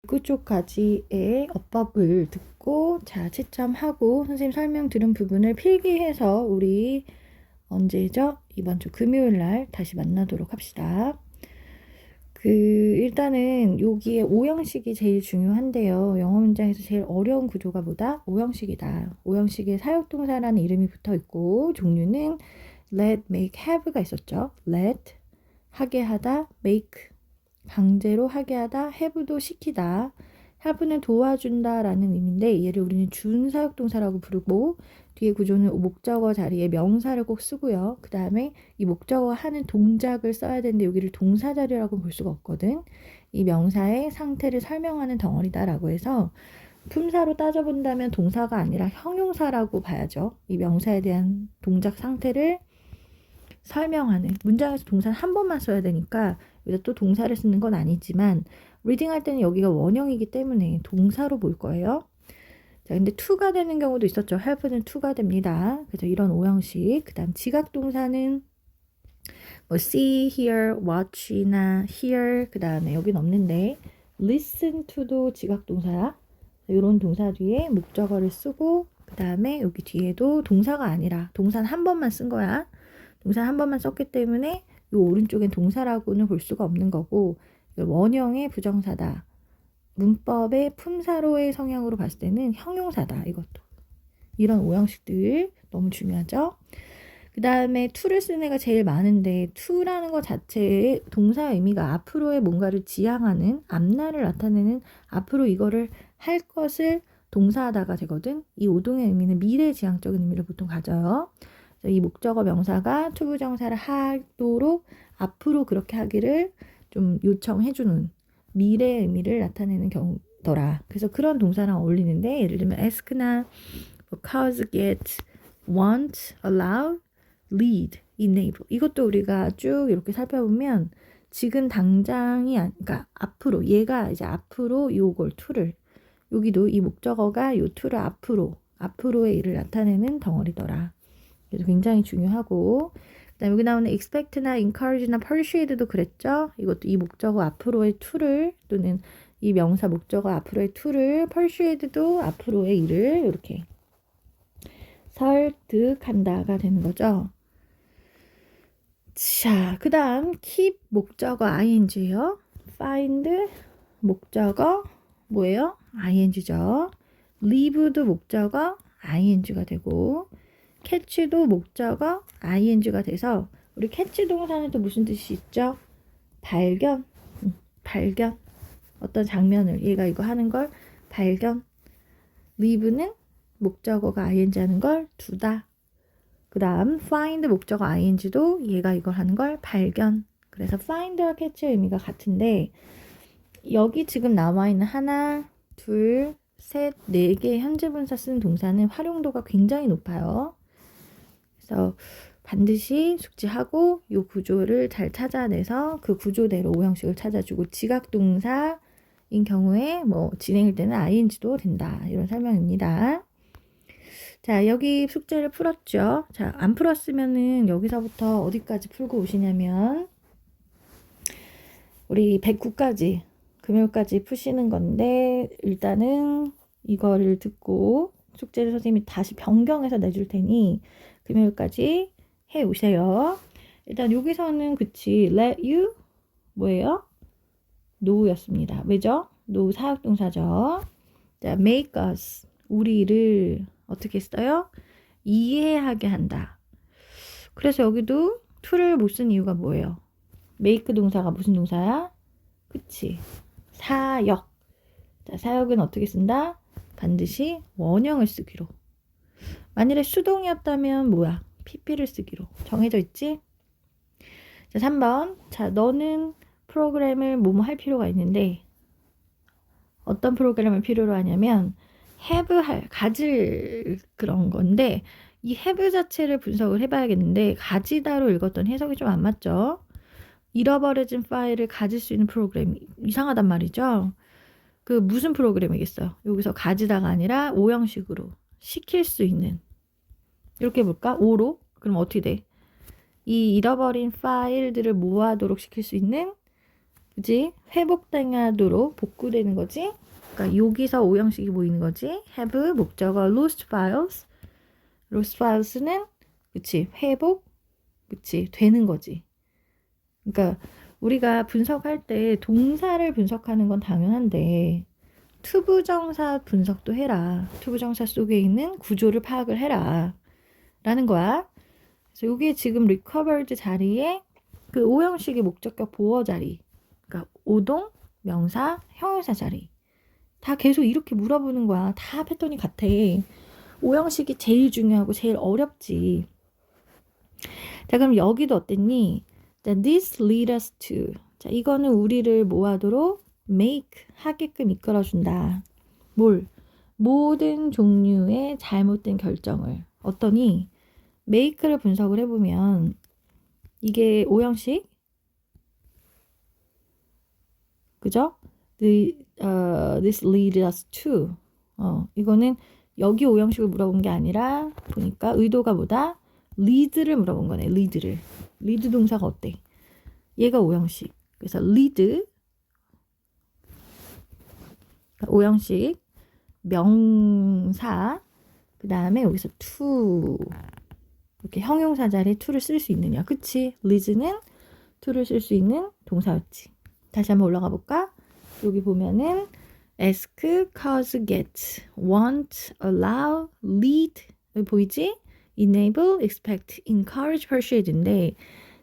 그쪽까지의 어법을 듣고 자 채점하고 선생님 설명 들은 부분을 필기해서 우리 언제죠? 이번 주 금요일 날 다시 만나도록 합시다. 일단은 여기에 오형식이 제일 중요한데요. 영어 문장에서 제일 어려운 구조가 뭐다? 오형식이다. 오형식에 사역동사라는 이름이 붙어 있고 종류는 let, make, have가 있었죠. let, 하게 하다, make, 강제로 하게 하다, have도 시키다. have는 도와준다 라는 의미인데 얘를 우리는 준사역동사라고 부르고 뒤에 구조는 목적어 자리에 명사를 꼭 쓰고요. 그 다음에 이 목적어 하는 동작을 써야 되는데 여기를 동사 자리라고 볼 수가 없거든. 이 명사의 상태를 설명하는 덩어리다 라고 해서 품사로 따져본다면 동사가 아니라 형용사라고 봐야죠. 이 명사에 대한 동작 상태를 설명하는 문장에서 동사는 한 번만 써야 되니까 여기다 또 동사를 쓰는 건 아니지만 리딩 할 때는 여기가 원형이기 때문에 동사로 볼 거예요. 자, 근데 to가 되는 경우도 있었죠. have는 to가 됩니다. 그래서 이런 오형식. 그 다음 지각동사는 뭐 see, hear, watch나 hear 그 다음에 여긴 없는데 listen to도 지각동사야. 이런 동사 뒤에 목적어를 쓰고 그 다음에 여기 뒤에도 동사가 아니라 동사는 한 번만 쓴 거야. 동사 한 번만 썼기 때문에 이 오른쪽엔 동사라고는 볼 수가 없는 거고 원형의 부정사다. 문법의 품사로의 성향으로 봤을 때는 형용사다. 이것도. 이런 오형식들 너무 중요하죠. 그 다음에 to를 쓰는 애가 제일 많은데 to라는 것 자체의 동사 의미가 앞으로의 뭔가를 지향하는 앞날을 나타내는 앞으로 이거를 할 것을 동사하다가 되거든. 이 오동의 의미는 미래지향적인 의미를 보통 가져요. 이 목적어 명사가 투부정사를 하도록 앞으로 그렇게 하기를 좀 요청해주는 미래의 의미를 나타내는 경우더라. 그래서 그런 동사랑 어울리는데 예를 들면 ask나 cause, get, want, allow, lead, enable 이것도 우리가 쭉 이렇게 살펴보면 지금 당장이 그러니까 앞으로 얘가 이제 앞으로 요걸 to를 여기도 이 목적어가 요 to를 앞으로의 일을 나타내는 덩어리더라. 그래서 굉장히 중요하고 그다음에 여기 나오는 expect나 encourage나 persuade도 그랬죠. 이것도 이 목적어 앞으로의 to를 또는 이 명사 목적어 앞으로의 to를 persuade도 앞으로의 일을 이렇게 설득한다가 되는 거죠. 자, 그 다음 keep 목적어 ing요. find 목적어 뭐예요? ing죠. leave도 목적어 ing가 되고 catch도 목적어 ing가 돼서 우리 catch 동사는 또 무슨 뜻이 있죠? 발견. 발견. 어떤 장면을 얘가 이거 하는 걸 발견. leave는 목적어가 ing 하는 걸 두다. 그 다음 find 목적어 ing도 얘가 이걸 하는 걸 발견. 그래서 find와 catch의 의미가 같은데 여기 지금 나와 있는 하나, 둘, 셋, 네 개 현재 분사 쓴 동사는 활용도가 굉장히 높아요. 그래서 반드시 숙지하고 이 구조를 잘 찾아내서 그 구조대로 오형식을 찾아주고 지각동사인 경우에 뭐 진행일 때는 ing도 된다. 이런 설명입니다. 자, 여기 숙제를 풀었죠. 자, 안 풀었으면은 여기서부터 어디까지 풀고 오시냐면 우리 109까지 금요일까지 푸시는 건데 일단은 이거를 듣고 숙제를 선생님이 다시 변경해서 내줄 테니 금요일까지 해 오세요. 일단 여기서는 그치 let you 뭐예요? know였습니다. 왜죠? know 사역동사죠. 자, make us 우리를 어떻게 써요? 이해하게 한다. 그래서 여기도 to를 못 쓴 이유가 뭐예요? make 동사가 무슨 동사야? 그치? 사역. 자, 사역은 어떻게 쓴다? 반드시 원형을 쓰기로. 만일에 수동이었다면 뭐야? PP를 쓰기로 정해져 있지? 자, 3번. 자, 너는 프로그램을 뭐뭐 할 필요가 있는데 어떤 프로그램을 필요로 하냐면 가질 그런 건데 이 have 자체를 분석을 해봐야겠는데 가지다로 읽었던 해석이 좀 안 맞죠? 잃어버려진 파일을 가질 수 있는 프로그램이 이상하단 말이죠. 그 무슨 프로그램이겠어요? 여기서 가지다가 아니라 오형식으로 시킬 수 있는 이렇게 볼까? 오로? 그럼 어떻게 돼? 이 잃어버린 파일들을 모아도록 시킬 수 있는 그지? 회복당하도록 복구되는 거지? 그러니까 여기서 오형식이 보이는 거지? have 목적어 lost files. lost files는 그치? 회복, 그치? 되는 거지. 그러니까 우리가 분석할 때 동사를 분석하는 건 당연한데 투부정사 분석도 해라. 투부정사 속에 있는 구조를 파악을 해라. 라는 거야. 그래서 이게 지금 recovered 자리에 그 오형식의 목적격 보어 자리. 그러니까 오동, 명사, 형용사 자리. 다 계속 이렇게 물어보는 거야. 다 패턴이 같아. 오형식이 제일 중요하고 제일 어렵지. 자, 그럼 여기도 어땠니? 자, this lead us to. 자, 이거는 우리를 뭐 하도록? make, 하게끔 이끌어준다. 뭘? 모든 종류의 잘못된 결정을. 어떠니? make를 분석을 해보면 이게 오형식? 그죠? This lead us to. 이거는 여기 오형식을 물어본 게 아니라 보니까 의도가 뭐다? lead를 물어본 거네. lead를. lead 동사가 어때? 얘가 오형식. 그래서 lead 오형식 명사 그 다음에 여기서 to 이렇게 형용사 자리에 to를 쓸 수 있느냐. 그치? lead는 to를 쓸 수 있는 동사였지. 다시 한번 올라가 볼까? 여기 보면은 ask, cause, get, want, allow, lead 여기 보이지? enable, expect, encourage, persuade인데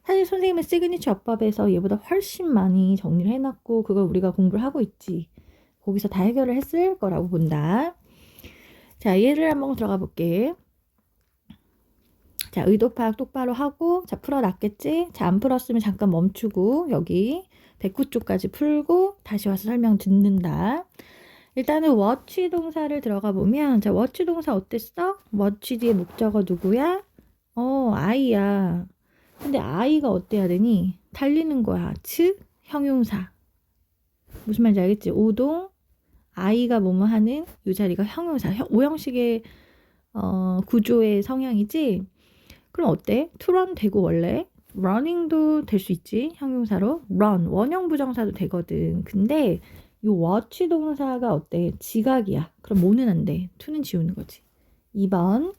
사실 선생님의 시그니처 어법에서 얘보다 훨씬 많이 정리를 해놨고 그걸 우리가 공부를 하고 있지. 거기서 다 해결을 했을 거라고 본다. 자, 얘를 한번 들어가 볼게. 자, 의도 파악 똑바로 하고 자, 풀어놨겠지? 자, 안 풀었으면 잠깐 멈추고 여기 109쪽까지 풀고 다시 와서 설명 듣는다. 일단은 watch 동사를 들어가 보면 자, watch 동사 어땠어? watch 뒤에 목적어 누구야? I야. 근데 I가 어때야 되니? 달리는 거야. 즉, 형용사. 무슨 말인지 알겠지? 오동, I가 뭐뭐 하는 이 자리가 형용사. 오형식의 구조의 성향이지? 그럼 어때? to run 되고 원래 running도 될 수 있지. 형용사로. run, 원형 부정사도 되거든. 근데 이 watch 동사가 어때? 지각이야. 그럼 뭐는 안 돼? to는 지우는 거지. 2번.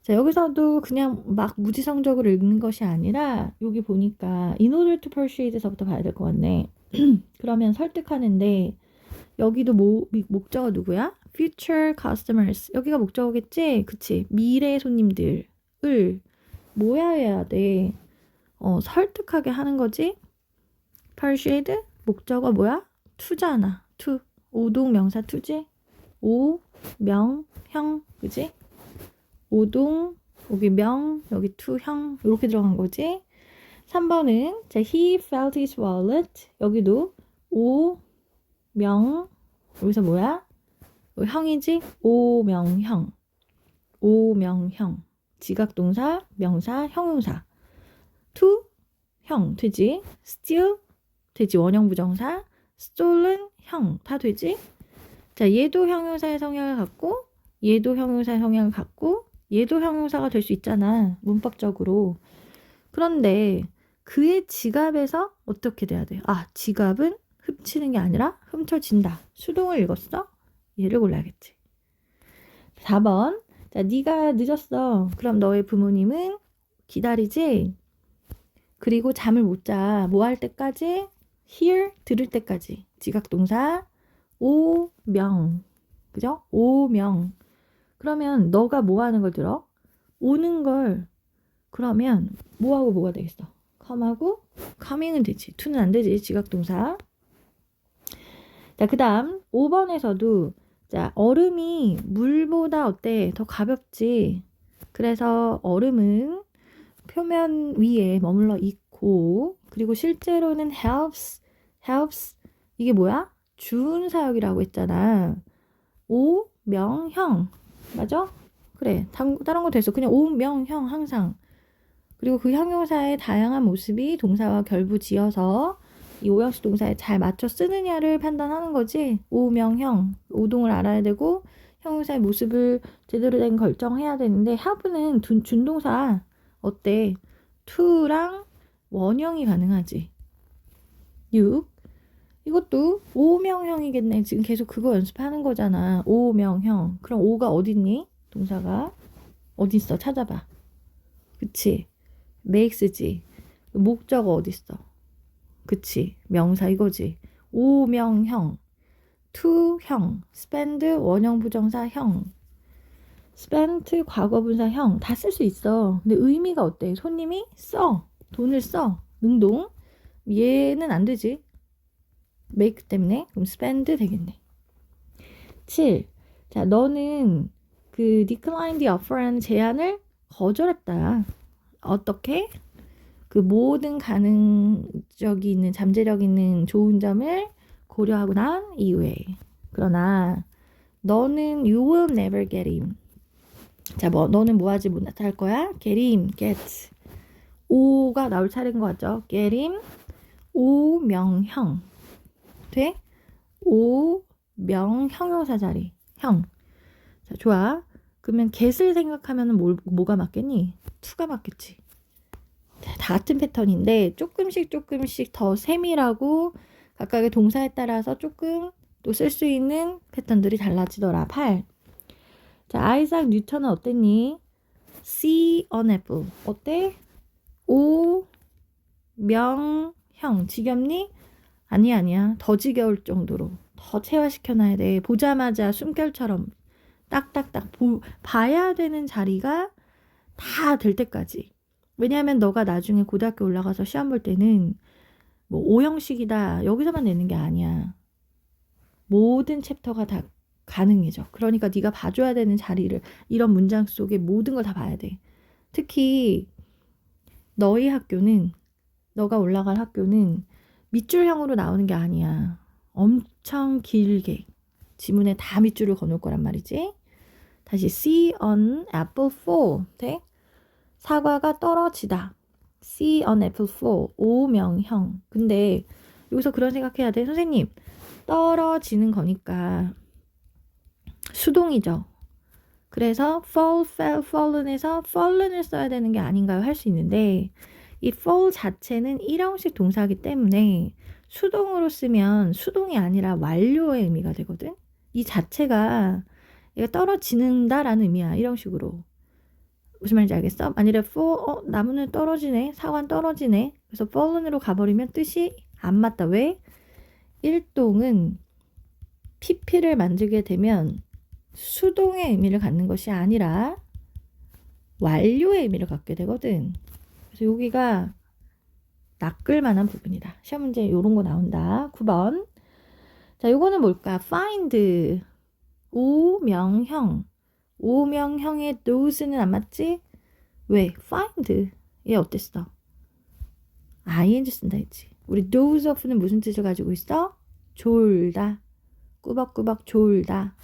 자, 여기서도 그냥 막 무지성적으로 읽는 것이 아니라 여기 보니까 in order to persuade에서부터 봐야 될 것 같네. 그러면 설득하는데 여기도 목적어 누구야? future customers. 여기가 목적어겠지? 그치? 미래 손님들을 뭐야 해야 돼? 설득하게 하는 거지? persuade? 목적어 뭐야? to잖아. to. 오동 명사 to지? 오, 명, 형. 그치? 오동, 여기 명, 여기 to, 형 이렇게 들어간 거지. 3번은 자, he felt his wallet. 여기도 오, 명, 여기서 뭐야? 형이지? 오명형. 오명형. 지각동사, 명사, 형용사. to, 형 되지? steal 되지? 원형 부정사. stolen, 형 다 되지? 자, 얘도 형용사의 성향을 갖고 얘도 형용사의 성향을 갖고 얘도 형용사가 될 수 있잖아. 문법적으로. 그런데 그의 지갑에서 어떻게 돼야 돼? 아, 지갑은 훔치는 게 아니라 훔쳐진다. 수동을 읽었어? 얘를 골라야겠지. 4번. 자, 네가 늦었어. 그럼 너의 부모님은 기다리지? 그리고 잠을 못 자. 뭐 할 때까지? hear, 들을 때까지. 지각동사 오명. 그죠? 오명. 그러면 너가 뭐 하는 걸 들어? 오는 걸. 그러면 뭐하고 뭐가 되겠어? come하고 coming은 되지. to는 안 되지. 지각동사. 자, 그 다음 5번에서도 자, 얼음이 물보다 어때? 더 가볍지. 그래서 얼음은 표면 위에 머물러 있고 그리고 실제로는 helps 이게 뭐야? 주은사역이라고 했잖아. 오명형 맞아? 그래. 다른 거 됐어. 그냥 오명형 항상. 그리고 그 형용사의 다양한 모습이 동사와 결부지어서 이 오형식 동사에 잘 맞춰 쓰느냐를 판단하는 거지. 오명형, 오동을 알아야 되고 형용사의 모습을 제대로 된 결정해야 되는데 have는 준동사 어때? to랑 원형이 가능하지. 6. 이것도 오명형이겠네. 지금 계속 그거 연습하는 거잖아. 오명형. 그럼 오가 어딨니? 동사가 어딨어? 찾아봐. 그치? makes지. 목적어 어딨어? 그치? 명사 이거지. 오명형. to형. spend 원형 부정사 형. spent 과거분사 형. 다 쓸 수 있어. 근데 의미가 어때? 손님이 써. 돈을 써. 능동. 얘는 안 되지. make 때문에. 그럼 spend 되겠네. 7. 자, 너는 그 decline the offer라는 제안을 거절했다. 어떻게? 그 모든 가능적이 있는 잠재력 있는 좋은 점을 고려하고 난 이후에. 그러나 너는 you will never get him. 자, 뭐 너는 뭐 하지 못할 거야? get him, get. 오가 나올 차례인 거 같죠? get him, 오명형. 돼? 오명 형용사 자리. 형. 자, 좋아. 그러면 get을 생각하면 뭐가 맞겠니? to가 맞겠지. 다 같은 패턴인데 조금씩 더 세밀하고 각각의 동사에 따라서 조금 또 쓸 수 있는 패턴들이 달라지더라. 8. 자, 아이작 뉴턴은 어땠니? see an apple. 어때? 오, 명, 형. 지겹니? 아니야. 더 지겨울 정도로. 더 체화시켜놔야 돼. 보자마자 숨결처럼 딱딱딱 봐야 되는 자리가 다 될 때까지. 왜냐하면 너가 나중에 고등학교 올라가서 시험 볼 때는 뭐 오형식이다 여기서만 내는 게 아니야. 모든 챕터가 다 가능해져. 그러니까 네가 봐줘야 되는 자리를 이런 문장 속에 모든 걸 다 봐야 돼. 특히 너희 학교는 너가 올라갈 학교는 밑줄형으로 나오는 게 아니야. 엄청 길게 지문에 다 밑줄을 거놓을 거란 말이지. 다시 see an apple fall. 돼? 사과가 떨어지다. see an apple fall. 오명형. 근데 여기서 그런 생각해야 돼. 선생님, 떨어지는 거니까 수동이죠. 그래서 fall, fell, fallen에서 fallen을 써야 되는 게 아닌가요? 할 수 있는데 이 fall 자체는 일형식 동사이기 때문에 수동으로 쓰면 수동이 아니라 완료의 의미가 되거든. 이 자체가 얘가 떨어지는다라는 의미야. 일형식으로. 무슨 말인지 알겠어? 만일에 fall, 나무는 떨어지네. 사과는 떨어지네. 그래서 fallen으로 가버리면 뜻이 안 맞다. 왜? 일동은 PP를 만들게 되면 수동의 의미를 갖는 것이 아니라 완료의 의미를 갖게 되거든. 그래서 여기가 낚을 만한 부분이다. 시험 문제 요런 거 나온다. 9번. 자, 요거는 뭘까? find. 오명형. 오명형의 those는 안 맞지? 왜? find. 얘 어땠어? ing 쓴다 했지. 우리 doze of는 무슨 뜻을 가지고 있어? 졸다. 꾸벅꾸벅 졸다.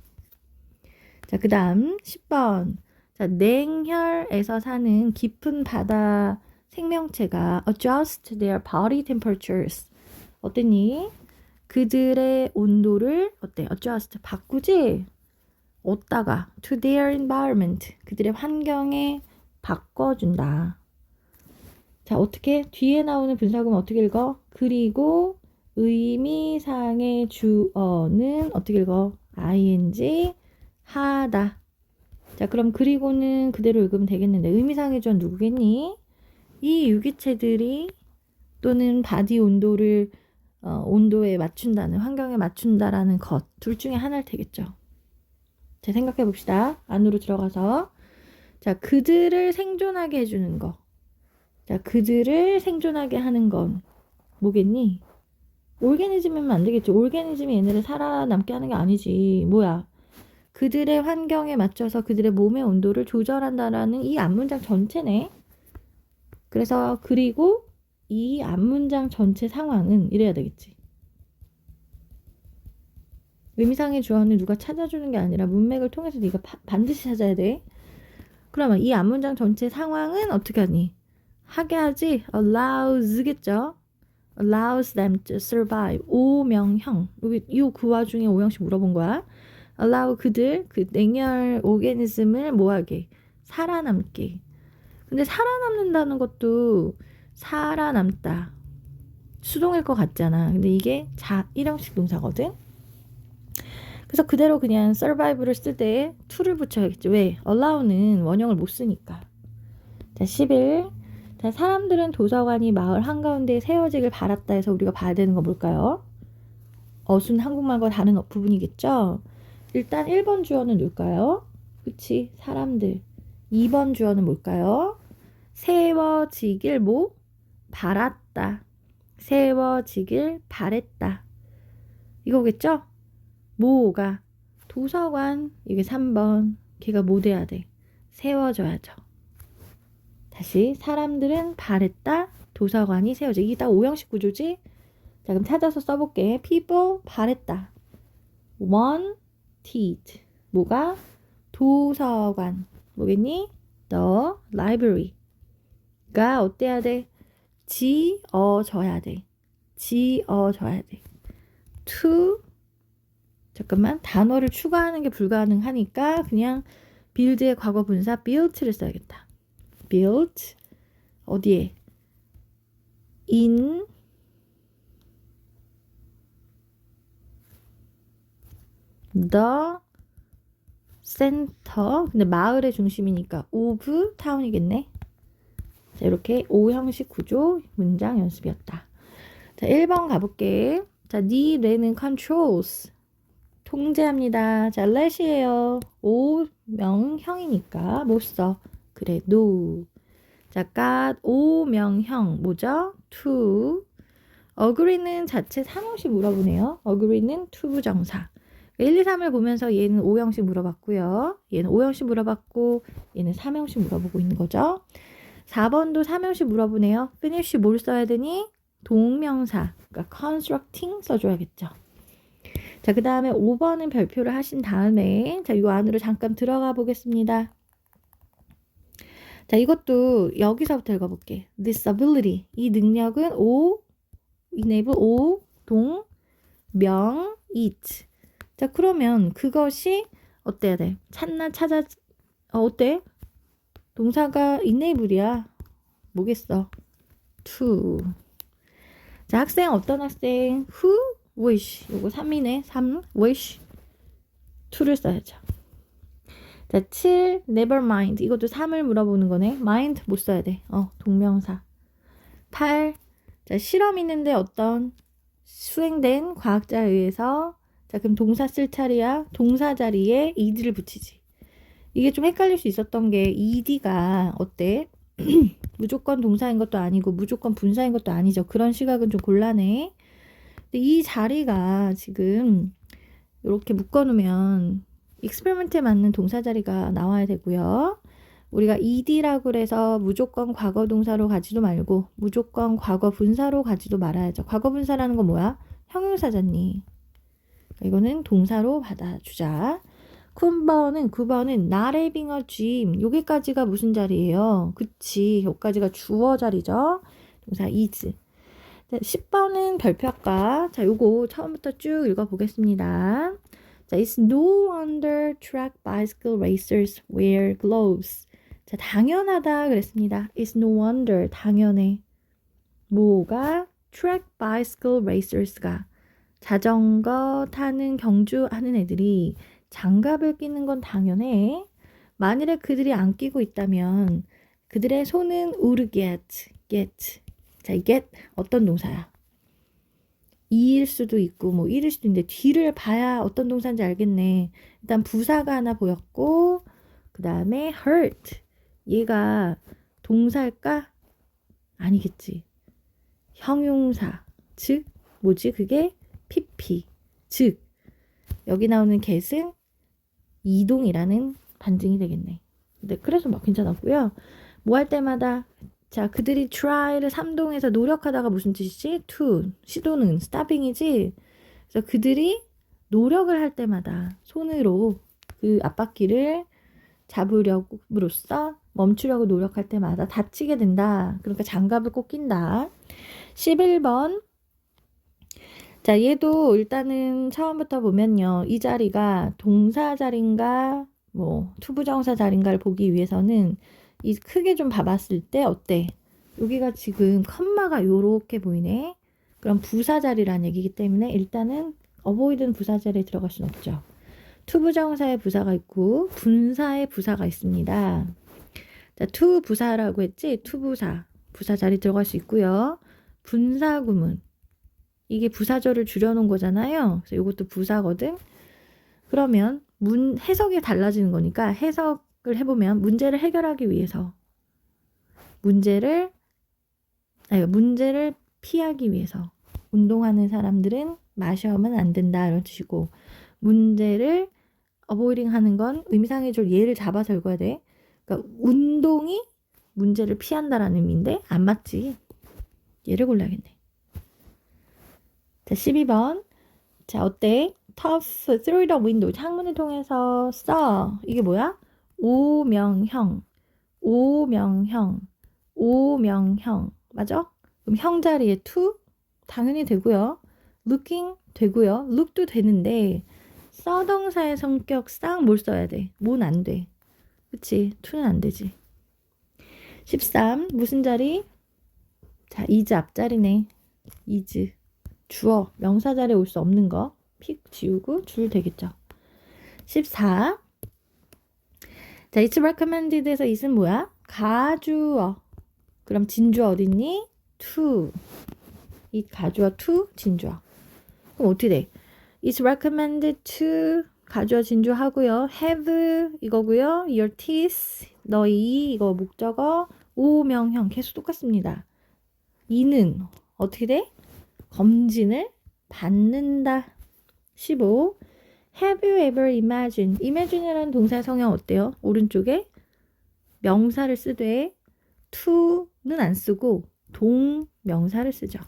자, 그 다음 10번. 자, 냉혈에서 사는 깊은 바다 생명체가 adjust their body temperatures. 어땠니? 그들의 온도를 어때? adjust 바꾸지? 어디다가 to their environment. 그들의 환경에 바꿔준다. 자, 어떻게? 뒤에 나오는 분사구문 어떻게 읽어? 그리고 의미상의 주어는 어떻게 읽어? ing 하다. 자, 그럼 그리고는 그대로 읽으면 되겠는데 의미상의 주어는 누구겠니? 이 유기체들이 또는 바디 온도를 온도에 맞춘다는 환경에 맞춘다라는 것 둘 중에 하나일 테겠죠. 자, 생각해 봅시다. 안으로 들어가서 자, 그들을 생존하게 해주는 거. 자, 그들을 생존하게 하는 건 뭐겠니? 올게니즘이면 안 되겠지. 올게니즘이 얘네를 살아남게 하는 게 아니지. 뭐야? 그들의 환경에 맞춰서 그들의 몸의 온도를 조절한다라는 이 앞문장 전체네. 그래서 그리고 이 앞문장 전체 상황은 이래야 되겠지. 의미상의 주어는 누가 찾아주는 게 아니라 문맥을 통해서 네가 반드시 찾아야 돼. 그러면 이 앞문장 전체 상황은 어떻게 하니? 하게 하지. allows겠죠. allows them to survive. 오명형. 여기 그 와중에 오형식 물어본 거야. allow 그들 그 냉혈 오게니즘을 뭐하게 살아남게. 근데 살아남는다는 것도 살아남다. 수동일 것 같잖아. 근데 이게 일형식 동사거든. 그래서 그대로 그냥 survive를 쓸 때 to를 붙여야겠지. 왜? allow는 원형을 못 쓰니까. 자, 11. 자, 사람들은 도서관이 마을 한가운데에 세워지길 바랐다 해서 우리가 봐야 되는 거 뭘까요? 어순 한국말과 다른 부분이겠죠? 일단 1번 주어는 뭘까요? 그치? 사람들. 2번 주어는 뭘까요? 세워지길 바랐다. 세워지길 바랬다. 이거겠죠? 뭐가? 도서관. 이게 3번. 걔가 뭐 돼야 돼? 세워져야죠. 다시 사람들은 바랬다. 도서관이 세워져. 이게 딱 오형식 구조지? 자, 그럼 찾아서 써볼게. people 바랬다. wanted. 뭐가? 도서관. 뭐겠니? the library가 어때야 돼? 지어져야 돼. 지어져야 돼. to 잠깐만 단어를 추가하는 게 불가능하니까 그냥 build의 과거 분사 built를 써야겠다. built 어디에? in the center. 근데 마을의 중심이니까 of town이겠네. 자, 이렇게 O형식 구조 문장 연습이었다. 자, 1번 가볼게. 자, 네 뇌는 controls. 통제합니다. 자, let이에요. 오명형이니까 못 써. 그래, no. 자, got 오명형 뭐죠? to. agree는 자체 3형식 물어보네요. agree는 to 부정사. 1, 2, 3을 보면서 얘는 5형식 물어봤고요. 얘는 5형식 물어봤고 얘는 3형식 물어보고 있는 거죠. 4번도 3형식 물어보네요. finish 뭘 써야 되니? 동명사. 그러니까 constructing 써줘야겠죠. 자, 그 다음에 5번은 별표를 하신 다음에 자, 이 안으로 잠깐 들어가 보겠습니다. 자, 이것도 여기서부터 읽어볼게. disability. 이 능력은 enable 명 it. 자, 그러면 그것이 어때야 돼? 찾아 어때? 동사가 enable이야. 뭐겠어? to. 자, 학생 어떤 학생? who wish. 요거 3이네. 3 wish to를 써야죠. 자, 7 never mind. 이것도 3을 물어보는 거네. mind 못 써야 돼. 동명사. 8 자, 실험 있는데 어떤 수행된 과학자에 의해서 자, 그럼 동사 쓸 차례야. 동사 자리에 ed를 붙이지. 이게 좀 헷갈릴 수 있었던 게 ed가 어때? 무조건 동사인 것도 아니고 무조건 분사인 것도 아니죠. 그런 시각은 좀 곤란해. 근데 이 자리가 지금 이렇게 묶어놓으면 익스페리먼트에 맞는 동사 자리가 나와야 되고요. 우리가 ed라고 그래서 무조건 과거 동사로 가지도 말고 무조건 과거 분사로 가지도 말아야죠. 과거 분사라는 건 뭐야? 형용사잖니. 이거는 동사로 받아주자. 9번은 not having a gym. 여기까지가 무슨 자리예요? 그치. 여기까지가 주어 자리죠. 동사 is. 10번은 별표학과. 자, 요거 처음부터 쭉 읽어보겠습니다. 자, it's no wonder track bicycle racers wear gloves. 자, 당연하다 그랬습니다. It's no wonder. 당연해. 뭐가? track bicycle racers가 자전거 타는 경주하는 애들이 장갑을 끼는 건 당연해. 만일에 그들이 안 끼고 있다면 그들의 손은 would get. 자, get 어떤 동사야? 이일 수도 있고 뭐 이일 수도 있는데 뒤를 봐야 어떤 동사인지 알겠네. 일단 부사가 하나 보였고 그 다음에 hurt. 얘가 동사일까? 아니겠지. 형용사. 즉 뭐지 그게? pp. 즉 여기 나오는 get은 이동이라는 반증이 되겠네. 근데 그래서 막 괜찮았고요. 뭐 할 때마다 자, 그들이 try를 3동에서 노력하다가 무슨 뜻이지? to. 시도는 stopping이지. 그래서 그들이 노력을 할 때마다 손으로 그 앞바퀴를 잡으려고로써 멈추려고 노력할 때마다 다치게 된다. 그러니까 장갑을 꼭 낀다. 11번. 자, 얘도 일단은 처음부터 보면요. 이 자리가 동사 자리인가 뭐 투부정사 자리인가를 보기 위해서는 이 크게 좀 봐봤을 때 어때? 여기가 지금 컴마가 요렇게 보이네. 그럼 부사 자리라는 얘기이기 때문에 일단은 avoid는 부사 자리에 들어갈 수는 없죠. 투부정사의 부사가 있고 분사의 부사가 있습니다. 자, 투부사라고 했지? 투부사. 부사 자리 들어갈 수 있고요. 분사구문. 이게 부사절을 줄여놓은 거잖아요. 그래서 이것도 부사거든. 그러면 해석이 달라지는 거니까 해석을 해보면 문제를 해결하기 위해서 문제를 피하기 위해서 운동하는 사람들은 마시면 안 된다 이런 뜻이고 문제를 어보이딩 하는 건 의미상의 줄 예를 잡아서 읽어야 돼. 그러니까 운동이 문제를 피한다라는 의미인데 안 맞지. 예를 골라야겠네. 자, 12번. 자, 어때? Tough through the window. 창문을 통해서 써. 이게 뭐야? 오명형. 맞아? 그럼 형 자리에 to? 당연히 되고요. looking 되고요. look도 되는데 써동사의 성격상 뭘 써야 돼? 뭐는 안 돼. 그치? to는 안 되지. 13. 무슨 자리? 자, is 앞자리네. is. 주어. 명사 자리에 올 수 없는 거. 픽 지우고 줄 되겠죠. 14. 자, it's recommended에서 is은 뭐야? 가주어. 그럼 진주어 어딨니? to. 이 가주어 to 진주어. 그럼 어떻게 돼? It's recommended to 가주어 진주 하고요. have 이거고요. your teeth 너희 이거 목적어 오명형 계속 똑같습니다. 이는 어떻게 돼? 검진을 받는다. 15. Have you ever imagined? imagine이라는 동사의 성형 어때요? 오른쪽에 명사를 쓰되 to는 안 쓰고 동명사를 쓰죠.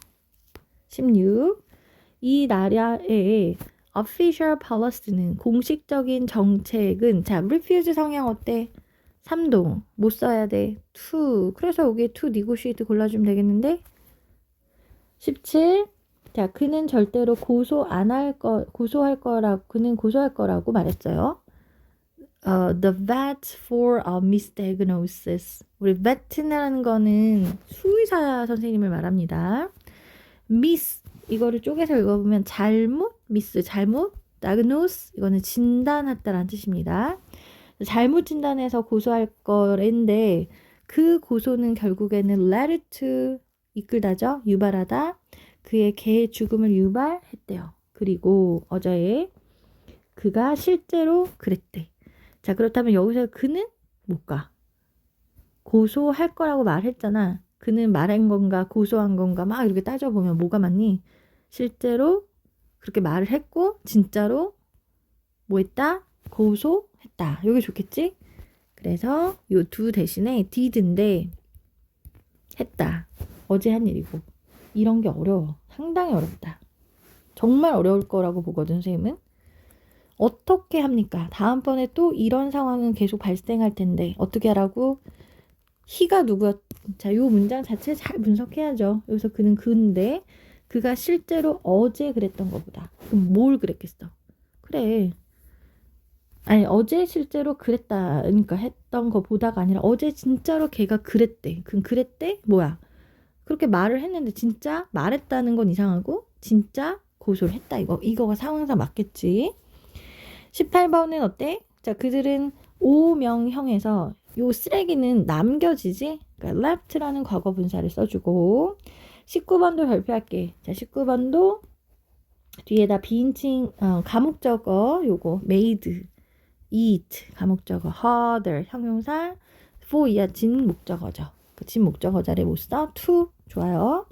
16. 이 나라의 official policy는 공식적인 정책은 자, refuse 성향 어때? 3동 못 써야 돼. to. 그래서 여기에 to negotiate 골라주면 되겠는데 17. 자, 그는 절대로 고소할 거라고 그는 고소할 거라고 말했어요. The vet for a misdiagnosis. 우리 vet라는 거는 수의사 선생님을 말합니다. miss 이거를 쪼개서 읽어보면 잘못, miss 잘못, diagnose 이거는 진단했다라는 뜻입니다. 잘못 진단해서 고소할 거랜데 그 고소는 결국에는 led to 이끌다죠. 유발하다. 그의 개의 죽음을 유발했대요. 그리고 어저에 그가 실제로 그랬대. 자, 그렇다면 여기서 그는 못 가. 고소할 거라고 말했잖아. 그는 말한 건가 고소한 건가 막 이렇게 따져보면 뭐가 맞니? 실제로 그렇게 말을 했고 진짜로 뭐 했다? 고소했다. 여기 좋겠지? 그래서 요 두 대신에 did인데 했다. 어제 한 일이고 이런 게 어려워. 상당히 어렵다. 정말 어려울 거라고 보거든 선생님은. 어떻게 합니까? 다음번에 또 이런 상황은 계속 발생할 텐데 어떻게 하라고? he가 누구야? 자, 요 문장 자체 잘 분석해야죠. 여기서 그는 그인데 그가 실제로 어제 그랬던 것보다 그럼 뭘 그랬겠어? 그래. 아니 어제 실제로 그랬다. 그러니까 했던 것보다가 아니라 어제 진짜로 걔가 그랬대. 그럼 그랬대? 뭐야? 그렇게 말을 했는데 진짜 말했다는 건 이상하고 진짜 고소를 했다. 이거가 상황상 맞겠지. 18번은 어때? 자, 그들은 오명형에서 요 쓰레기는 남겨지지? 그러니까 left라는 과거 분사를 써주고 19번도 발표할게. 자, 19번도 뒤에다 비인칭 가목적어 요거 made, eat 가목적어, harder 형용사, for 이하 진 목적어죠. 그 진 목적어 자리에 못 써. to 좋아요.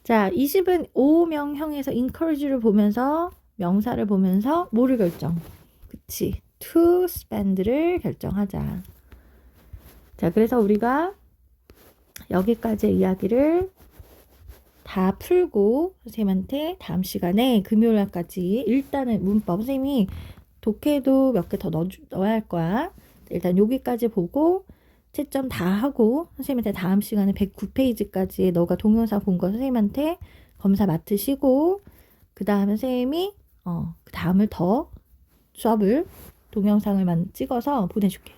자, 20은 오명형에서 encourage를 보면서 명사를 보면서 뭐를 결정? 그치. to spend를 결정하자. 자, 그래서 우리가 여기까지의 이야기를 다 풀고 선생님한테 다음 시간에 금요일날까지 일단은 문법 선생님이 독해도 몇 개 더 넣어야 할 거야. 일단 여기까지 보고 채점 다 하고 선생님한테 다음 시간에 109페이지까지 너가 동영상 본 거 선생님한테 검사 맡으시고 그 다음에 선생님이 그 다음을 더 수업을 동영상을 찍어서 보내줄게.